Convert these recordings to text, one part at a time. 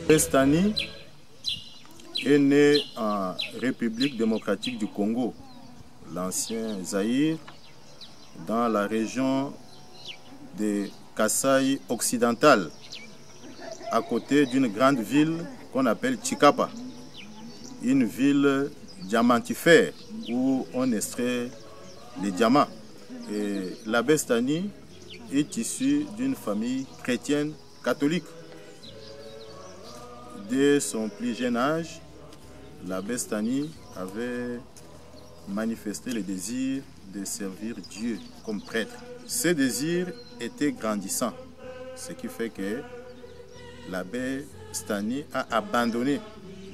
Bestani est né en République démocratique du Congo, l'ancien Zaïre, dans la région de Kasaï occidental, à côté d'une grande ville qu'on appelle Tshikapa, une ville diamantifère où on extrait les diamants. Et la Bestani est issue d'une famille chrétienne catholique. Dès son plus jeune âge, la Bestani avait manifesté le désir de servir Dieu comme prêtre. Ce désir était grandissant, ce qui fait que l'abbé Stani a abandonné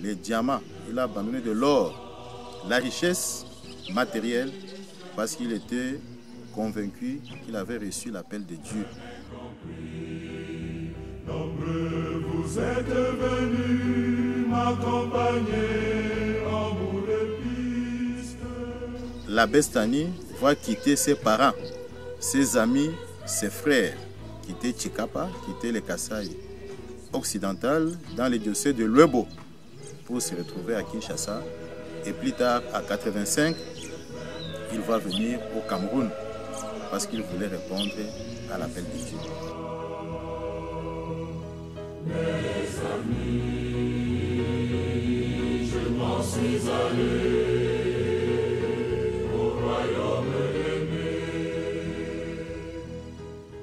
les diamants, il a abandonné de l'or, la richesse matérielle, parce qu'il était convaincu qu'il avait reçu l'appel de Dieu. Nombreux vous êtes venus m'accompagner en bout de piste. L'abbé Stani va quitter ses parents, ses amis, ses frères, quitter Tshikapa, quitter le Kasaï occidental dans le diocèse de Lwebo pour se retrouver à Kinshasa. Et plus tard, à 85, il va venir au Cameroun parce qu'il voulait répondre à l'appel de Dieu. Mes amis, je m'en suis allé au royaume aimé.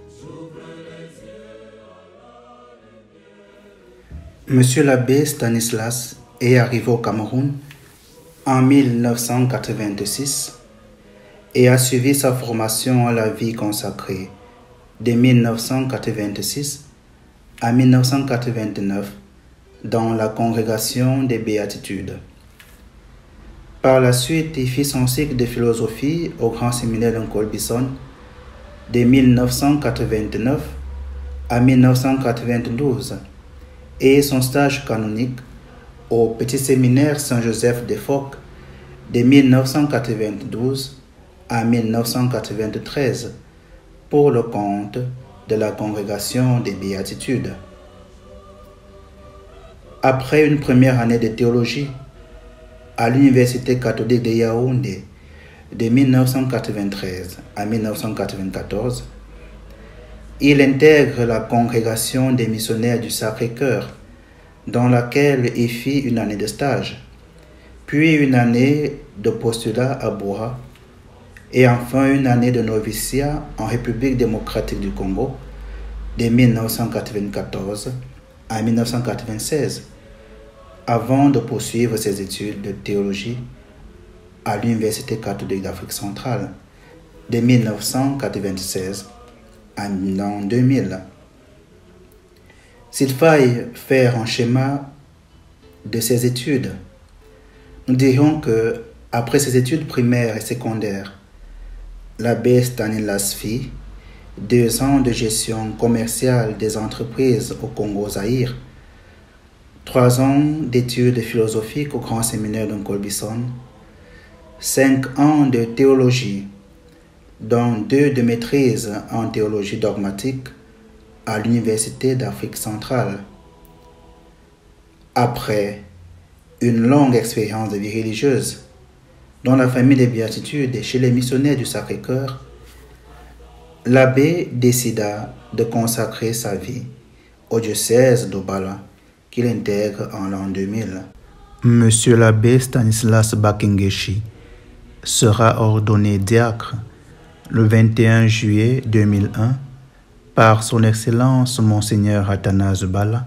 J'ouvre les yeux à la lumière. Monsieur l'abbé Stanislas est arrivé au Cameroun en 1986 et a suivi sa formation à la vie consacrée de 1986 à 1989 dans la congrégation des Béatitudes. Par la suite, il fit son cycle de philosophie au Grand Séminaire de Colbison de 1989 à 1992 et son stage canonique au Petit Séminaire Saint-Joseph de Foc de 1992 à 1993 pour le compte de la congrégation des Béatitudes. Après une première année de théologie à l'Université catholique de Yaoundé de 1993 à 1994, il intègre la congrégation des missionnaires du Sacré-Cœur, dans laquelle il fit une année de stage, puis une année de postulat à Boura, et enfin une année de noviciat en République démocratique du Congo de 1994 à 1996, avant de poursuivre ses études de théologie à l'Université catholique d'Afrique centrale de 1996 à 2000. S'il faille faire un schéma de ses études, nous dirions que, après ses études primaires et secondaires, l'abbé Stanislas fit 2 ans de gestion commerciale des entreprises au Congo-Zaïre, 3 ans d'études philosophiques au Grand Séminaire de Colbison, 5 ans de théologie, dont 2 de maîtrise en théologie dogmatique à l'Université d'Afrique centrale. Après une longue expérience de vie religieuse dans la famille des Béatitudes et chez les missionnaires du Sacré-Cœur, l'abbé décida de consacrer sa vie au diocèse d'Obala qu'il intègre en l'an 2000. Monsieur l'abbé Stanislas Bakengeshi sera ordonné diacre le 21 juillet 2001 par son Excellence Monseigneur Athanase Bala,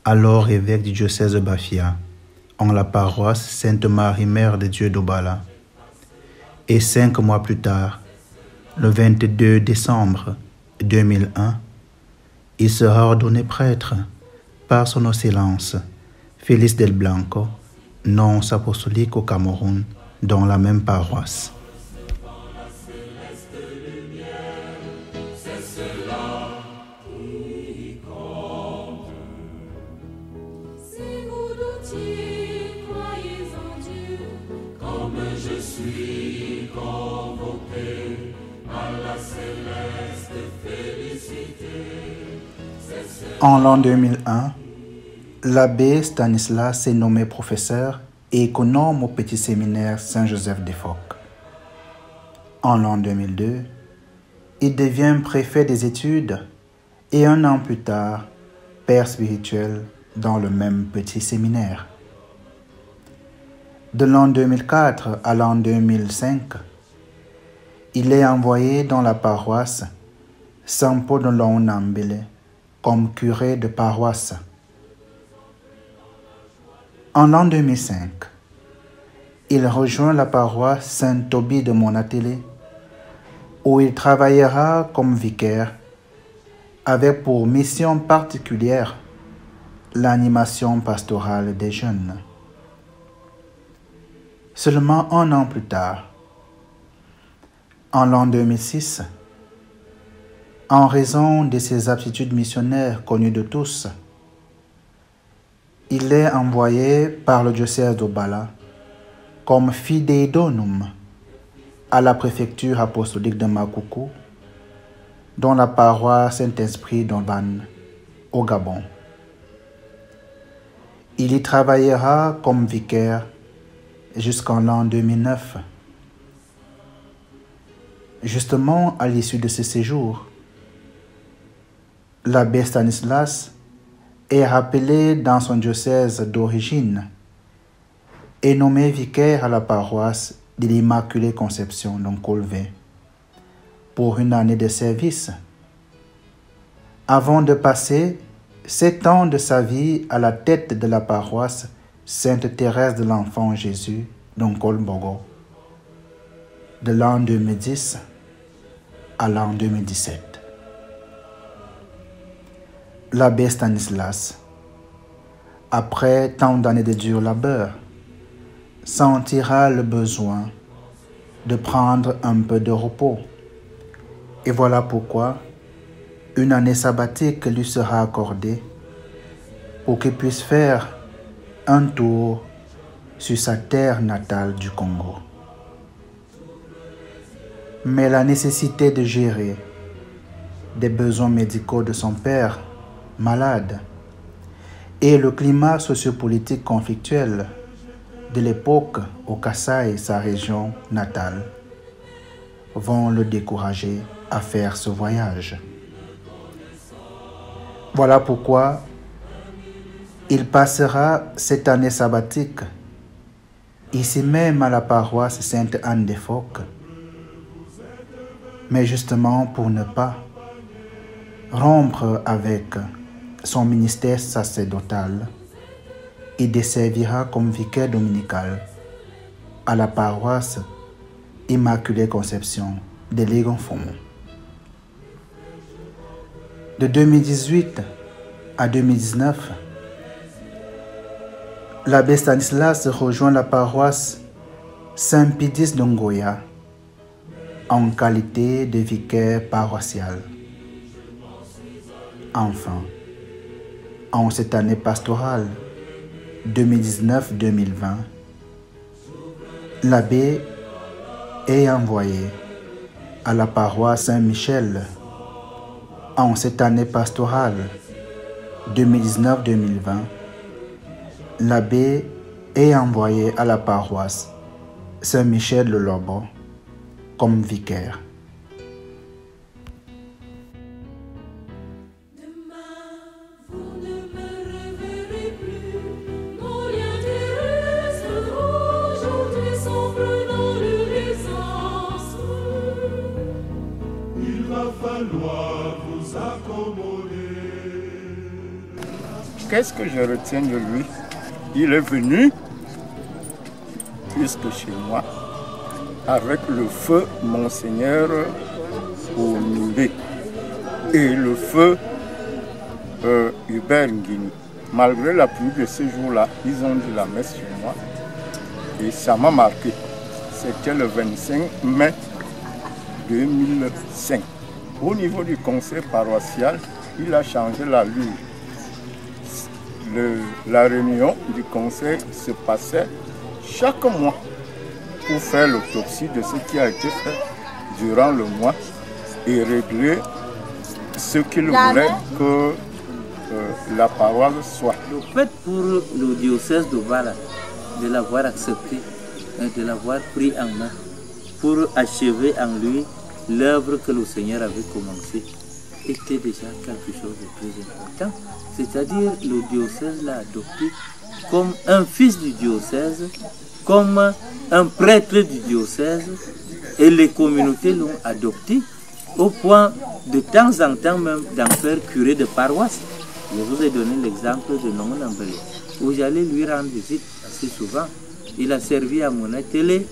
alors évêque du diocèse de Bafia, en la paroisse Sainte-Marie Mère de Dieu d'Obala. Et 5 mois plus tard, le 22 décembre 2001, il sera ordonné prêtre par son Excellence Félix del Blanco, nonce apostolique au Cameroun, dans la même paroisse. Je suis convoqué à la céleste félicité. En l'an 2001, L'abbé Stanislas est nommé professeur et économe au petit séminaire Saint-Joseph des Phoques. En l'an 2002, il devient préfet des études et un an plus tard, père spirituel dans le même petit séminaire. De l'an 2004 à l'an 2005, il est envoyé dans la paroisse Sampo de Laonambele comme curé de paroisse. En l'an 2005, il rejoint la paroisse Saint-Tobie de Monatélé, où il travaillera comme vicaire avec pour mission particulière l'animation pastorale des jeunes. Seulement un an plus tard, en l'an 2006, en raison de ses aptitudes missionnaires connues de tous, il est envoyé par le diocèse d'Obala comme fidei-donum à la préfecture apostolique de Makoukou, dans la paroisse Saint-Esprit d'Oban, au Gabon. Il y travaillera comme vicaire jusqu'en l'an 2009. Justement, à l'issue de ce séjour, l'abbé Stanislas est rappelé dans son diocèse d'origine et nommé vicaire à la paroisse de l'Immaculée Conception d'Onkolvé pour une année de service, avant de passer 7 ans de sa vie à la tête de la paroisse Sainte Thérèse de l'Enfant Jésus d'Onkolbogo, de l'an 2010 à l'an 2017. L'abbé Stanislas, après tant d'années de dur labeur, sentira le besoin de prendre un peu de repos. Et voilà pourquoi une année sabbatique lui sera accordée pour qu'il puisse faire un tour sur sa terre natale du Congo. Mais la nécessité de gérer des besoins médicaux de son père malade et le climat sociopolitique conflictuel de l'époque au Kasaï, sa région natale, vont le décourager à faire ce voyage. Voilà pourquoi il passera cette année sabbatique ici même à la paroisse Sainte-Anne des Phoques, mais justement pour ne pas rompre avec son ministère sacerdotal, il desservira comme vicaire dominical à la paroisse Immaculée Conception de Légonfond. De 2018 à 2019, l'abbé Stanislas rejoint la paroisse Saint-Pédis d'Ongoya en qualité de vicaire paroissial. Enfin, en cette année pastorale 2019-2020, l'abbé est envoyé à la paroisse Saint-Michel. En cette année pastorale 2019-2020, l'abbé est envoyé à la paroisse Saint-Michel-le-Lobo comme vicaire. Qu'est-ce que je retiens de lui? Il est venu jusque chez moi avec le feu Monseigneur Oumbe et le feu Hubert Nguini. Malgré la pluie de ce jour-là, ils ont dit la messe sur moi et ça m'a marqué. C'était le 25 mai 2005. Au niveau du conseil paroissial, il a changé la lune. La réunion du conseil se passait chaque mois pour faire l'autopsie de ce qui a été fait durant le mois et régler ce qu'il voulait que la parole soit. Le fait pour le diocèse de Vala de l'avoir accepté et de l'avoir pris en main pour achever en lui l'œuvre que le Seigneur avait commencée était déjà quelque chose de très important. C'est-à-dire le diocèse l'a adopté comme un fils du diocèse, comme un prêtre du diocèse, et les communautés l'ont adopté au point de temps en temps même d'en faire curé de paroisse. Je vous ai donné l'exemple de Nongonambele, où j'allais lui rendre visite assez souvent. Il a servi à mon atelier.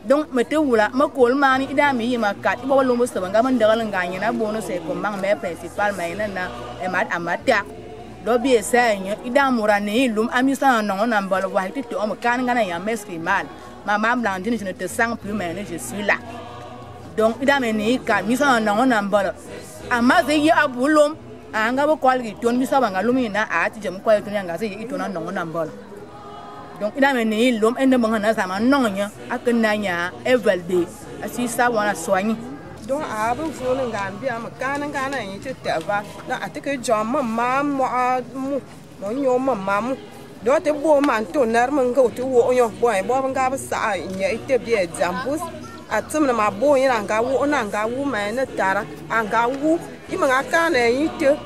Donc, mettez vous là, ma colle mani, idami, ma cat, il va l'homme se venga mandala ngana bonus et comme mère principal, maïna, et mat amatia. Dobby est saying, idamurani, lum amusa non number of white to a canana and mesky mal. Ma mam blandine ne te sang plus mais je suis là. Donc, idameni, cat, missa non number. A mother ye a bulum, and I will call it to Miss Abangalumina at Jam Quiet and Gazi, it on no number. Donc, il a mené l'homme et le monde à sa nonya, à Kenaya, Everday, à si ça want à soigner. Donc, à vous, on a bien un canana et tu te vas. Là, à te que John, mamma, moi, mon mamma. Donc, the woman to Nerman go to your boy, Bob and Gabasa, in your be examples. At some of my boy and Gawu, and Gawu, Tara, and Gawu, even I can't eat you.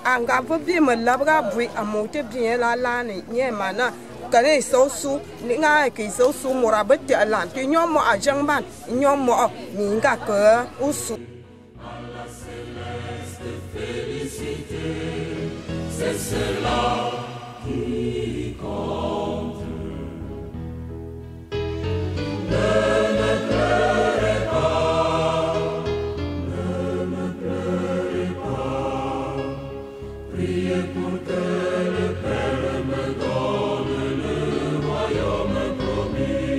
And Gavu be my love, brick, and motive, la lani, yeah, mana. Kare so su ni nga ki so su mora bete alan ti nyom mo ajang ban nyom mo mi nga ke usu. C'est cela qui compte. Ne pleurez pas, ne me pleurez pas. Priez pour que le Père me donne le royaume promis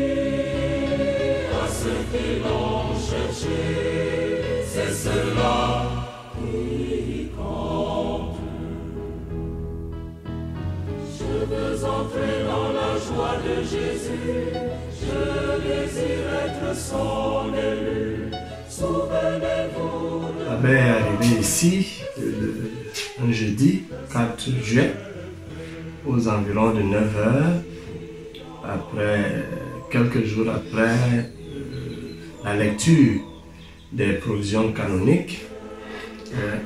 à ceux qui l'ont cherché. C'est cela qui compte. Je veux entrer dans la joie de Jésus. Je désire être son élu. Souvenez-vous. L'abbé est arrivé ici un jeudi 4 juillet aux environs de 9 h, quelques jours après la lecture des provisions canoniques.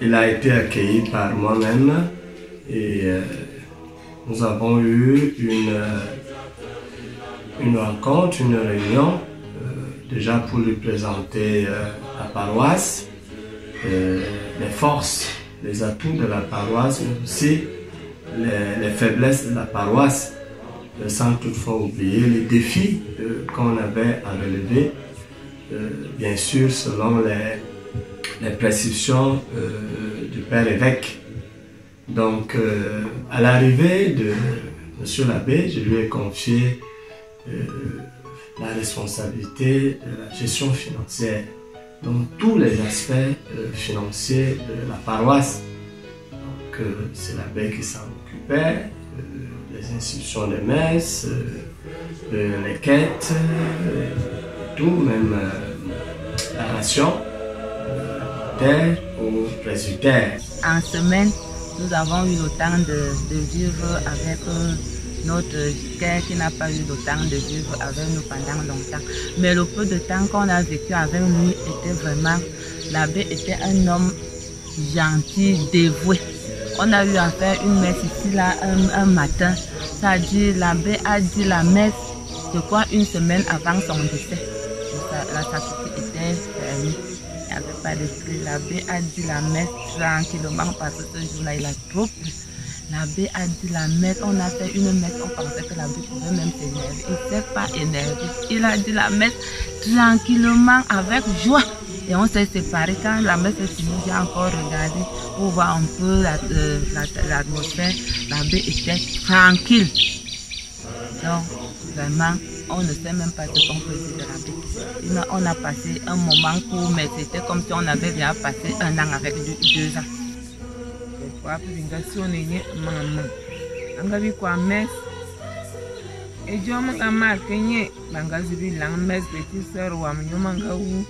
Il a été accueilli par moi-même et nous avons eu une rencontre, une réunion, déjà pour lui présenter la paroisse, les forces, les atouts de la paroisse, mais aussi les faiblesses de la paroisse, sans toutefois oublier les défis qu'on avait à relever, bien sûr selon les prescriptions du Père évêque. Donc, à l'arrivée de M. l'abbé, je lui ai confié la responsabilité de la gestion financière, donc tous les aspects financiers de la paroisse. Donc, c'est l'abbé qui s'en occupait, les institutions des messes, les quêtes, tout, même la ration, terre au presbytère. En semaine, nous avons eu le temps de vivre avec notre frère qui n'a pas eu le temps de vivre avec nous pendant longtemps. Mais le peu de temps qu'on a vécu avec lui était vraiment... L'abbé était un homme gentil, dévoué. On a eu à faire une messe ici là un matin. Ça a dit, l'abbé a dit la messe, je crois, une semaine avant son décès. La sacristie était fermée. Il n'y avait pas de pluie. L'abbé a dit la messe tranquillement parce que ce jour-là, il a trop plu. L'abbé a dit la messe, on a fait une messe, on pensait que l'abbé pouvait même s'énerver. Il ne s'est pas énervé. Il a dit la messe tranquillement, avec joie. Et on s'est séparés. Quand la messe est finie, j'ai encore regardé pour voir un peu l'atmosphère. L'abbé était tranquille. Donc, vraiment, on ne sait même pas ce qu'on peut dire de l'abbé. On a passé un moment court, mais c'était comme si on avait déjà passé un an avec 2 ans. Et je m'en marque nie bangazibi lang mes petit sœur wa mnyomanga wu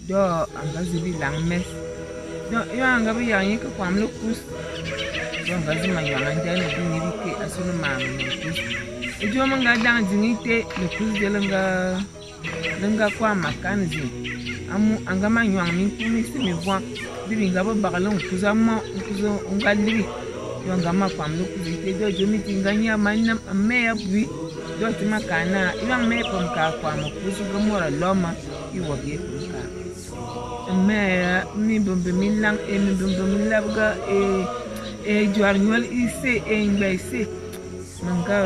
do angazibi lang mes do yo angabi yanyi ko kwam lo kus do angazi manyanga ndene bi ke asunu mam kus e jo manga dang dingite le kus de lenga kwa makanzi amu angama nywang min kumi si mi voix bibi ngabo bagalon kuzama kuzo ungali yo angama kwam lo kus do jo mi tinganya manna me abui do tima kana ilang me pom ka kwam kuzo gamora loma iwo ge ka me mi bombe milang e mi bombe milabga e juarnyol ise e ngbaise manga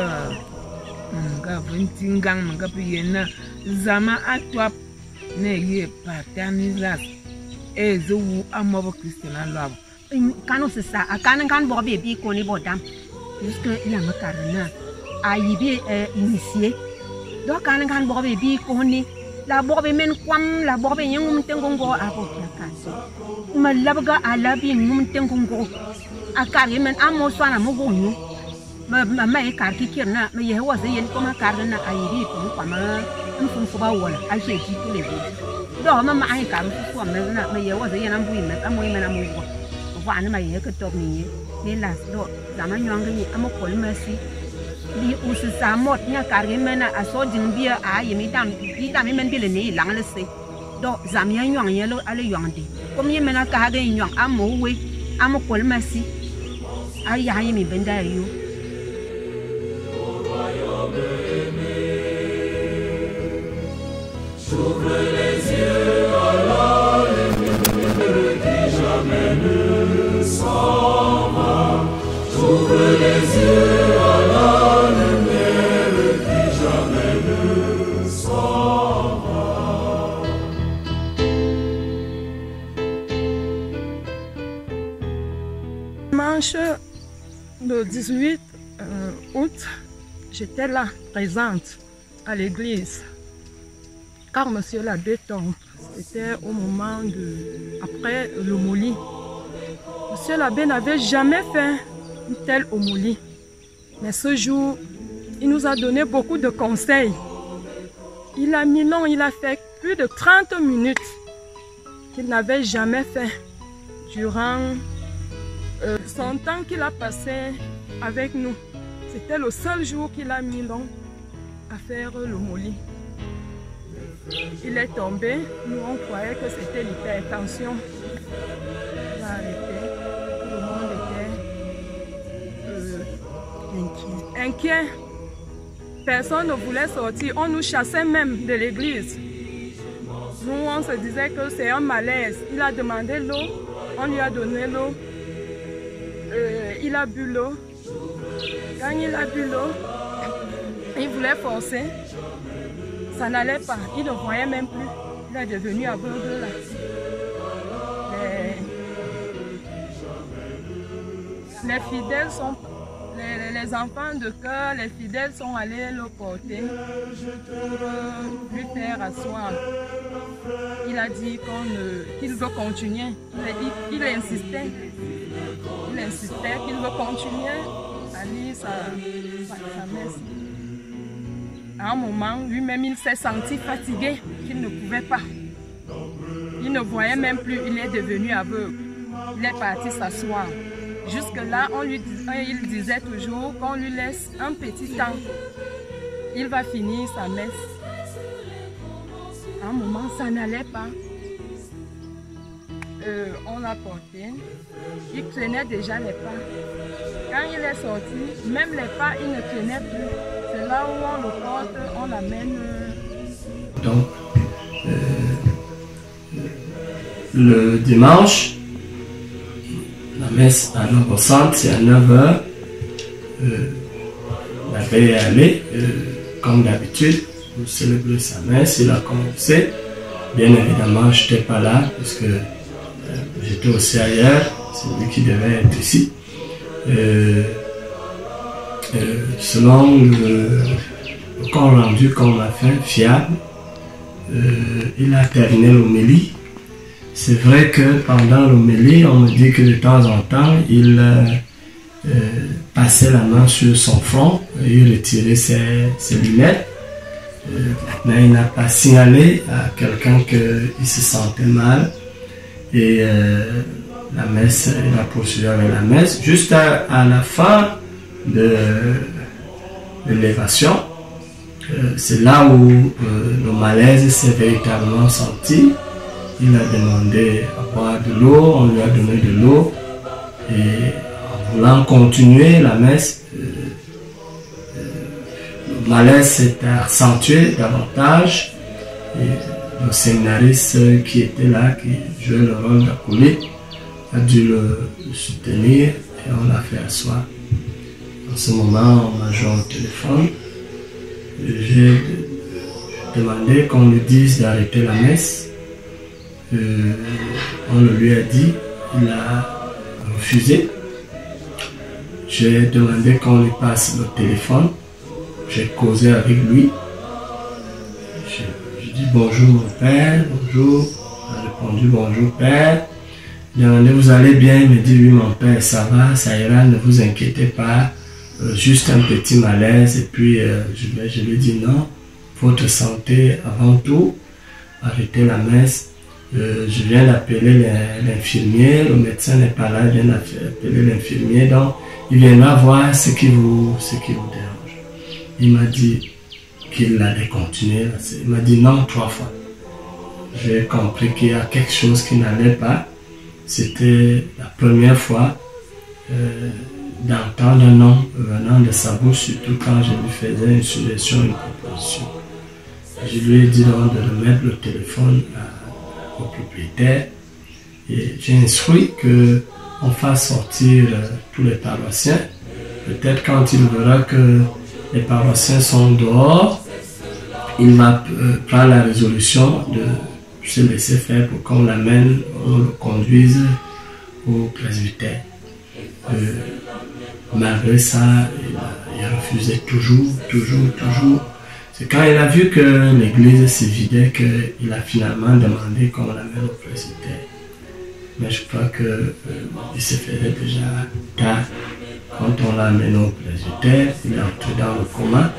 vintingang manga piyena zama atwap ne ye patanizas e zuwu amobo Christiana labo kanu sisa akana kan bo bebi ko ni bodam puisque il a makarana ayibi initié do kana kan bo bebi ko ni la bobe men kwam la bobe nyum tengongo ako kaso ma labga alabi nyum tengongo akari men amo swana mugonyo ma e karki kirna ma ye wa yen ko ma karna ayiri ko kwama mfun ko ba wala a je ji kile bo do ma ai karu ko ma ye wa yen ambu ime amo ime na mu ko wa na ma ye ko top ni ne las do zaman nyanga ni amo ko merci di usu samot nya karge mena aso jingbia a yemi dam men bile ni lang le se do zamya nyang yelo ale yangde kom yemena ka ga nyang amo we amo kol masi ay ya yemi benda yo j'ouvre les yeux à la lumière qui jamais ne s'en va. J'ouvre les yeux à la lumière qui jamais ne s'en va. Dimanche le 18 août, j'étais là, présente à l'église. Car monsieur l'abbé tombe, c'était au moment après l'homolie. Monsieur l'abbé n'avait jamais fait une telle homolie. Mais ce jour, il nous a donné beaucoup de conseils. Il a mis long, il a fait plus de 30 minutes qu'il n'avait jamais fait durant son temps qu'il a passé avec nous. C'était le seul jour qu'il a mis long à faire l'homolie. Il est tombé, nous on croyait que c'était l'hypertension. Il a arrêté, tout le monde était inquiet. Personne ne voulait sortir, on nous chassait même de l'église. Nous on se disait que c'est un malaise. Il a demandé l'eau, on lui a donné l'eau. Il a bu l'eau. Quand il a bu l'eau, il voulait forcer. Ça n'allait pas, il ne voyait même plus. Il est devenu aveugle là. Les fidèles sont, les enfants de cœur, les fidèles sont allés le porter pour lui faire asseoir. Il a dit qu'il veut continuer. Il insistait. Il insistait qu'il veut continuer à lire sa messe. À un moment, lui-même, il s'est senti fatigué, qu'il ne pouvait pas. Il ne voyait même plus, il est devenu aveugle. Il est parti s'asseoir. Jusque-là, il disait toujours qu'on lui laisse un petit temps. Il va finir sa messe. À un moment, ça n'allait pas. On l'a porté. Il traînait déjà les pas. Quand il est sorti, même les pas, il ne traînait plus. C'est là où on le porte, on l'amène. Donc, le dimanche, la messe à l'heure centre, c'est à 9h. L'abbé est allé, comme d'habitude, pour célébrer sa messe. Il a commencé. Bien évidemment, je n'étais pas là, puisque j'étais aussi ailleurs. C'est lui qui devait être ici. Selon le compte rendu qu'on m'a fait, fiable, il a terminé l'homélie. C'est vrai que pendant l'homélie, on me dit que de temps en temps, il passait la main sur son front il retirait ses lunettes. Mais il n'a pas signalé à quelqu'un qu'il se sentait mal. Et la messe, il a poursuivi avec la messe. Juste à la fin de l'élévation, c'est là où le malaise s'est véritablement senti. Il a demandé à boire de l'eau, on lui a donné de l'eau. Et en voulant continuer la messe, le malaise s'est accentué davantage. Et le séminariste qui était là, qui jouait le rôle d'acolyte, a dû le soutenir et on l'a fait asseoir. En ce moment, on m'a joint au téléphone. J'ai demandé qu'on lui dise d'arrêter la messe. On le lui a dit, il a refusé. J'ai demandé qu'on lui passe le téléphone. J'ai causé avec lui. J'ai dit bonjour mon père, bonjour. Il a répondu bonjour père. J'ai demandé vous allez bien, il me dit oui mon père, ça va, ça ira, ne vous inquiétez pas. Juste un petit malaise et puis je lui ai dit non, votre santé avant tout, arrêtez la messe. Je viens d'appeler l'infirmier, le médecin n'est pas là, je viens d'appeler l'infirmier, donc il viendra voir ce qui vous dérange. Il m'a dit qu'il allait continuer, il m'a dit non 3 fois. J'ai compris qu'il y a quelque chose qui n'allait pas. C'était la première fois d'entendre un nom venant de sa bouche, surtout quand je lui faisais une suggestion, une proposition. Je lui ai dit donc de remettre le téléphone au propriétaire et j'ai instruit qu'on fasse sortir tous les paroissiens. Peut-être quand il verra que les paroissiens sont dehors, il va prendre la résolution de se laisser faire pour qu'on l'amène, on le conduise au presbytère. Malgré ça, il refusait toujours. C'est quand il a vu que l'église se vidait qu'il a finalement demandé qu'on l'amène au presbytère. Mais je crois qu'il se faisait déjà tard. Quand on l'a amené au presbytère, il est entré dans le coma.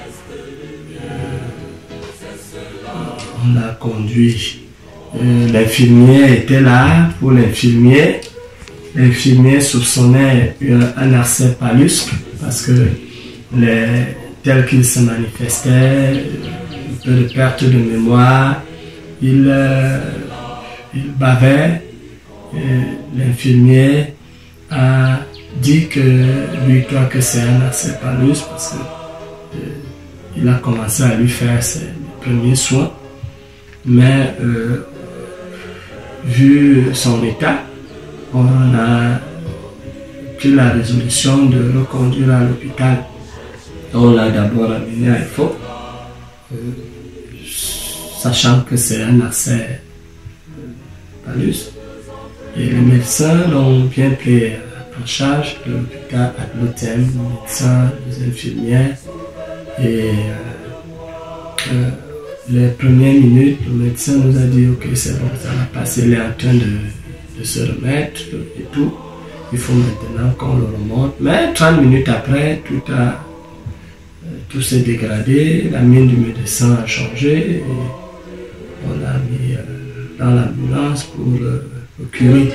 On l'a conduit. L'infirmier était là pour l'infirmier. L'infirmier soupçonnait un accès palustre parce que tel qu'il se manifestait, un peu de perte de mémoire, il bavait. L'infirmier a dit que lui croit que c'est un accès palustre parce que il a commencé à lui faire ses premiers soins. Mais vu son état, on a pris la résolution de le conduire à l'hôpital. On l'a d'abord amené à Ifo, sachant que c'est un accès palustre. Et les médecins l'ont bien pris en charge de l'hôpital à l'hôtel, les médecins, les infirmières. Et les premières minutes, le médecin nous a dit ok, c'est bon, ça va passer, il est en train de se remettre et tout. Il faut maintenant qu'on le remonte. Mais 30 minutes après, tout s'est dégradé, la mine du médecin a changé et on l'a mis dans l'ambulance pour le curer.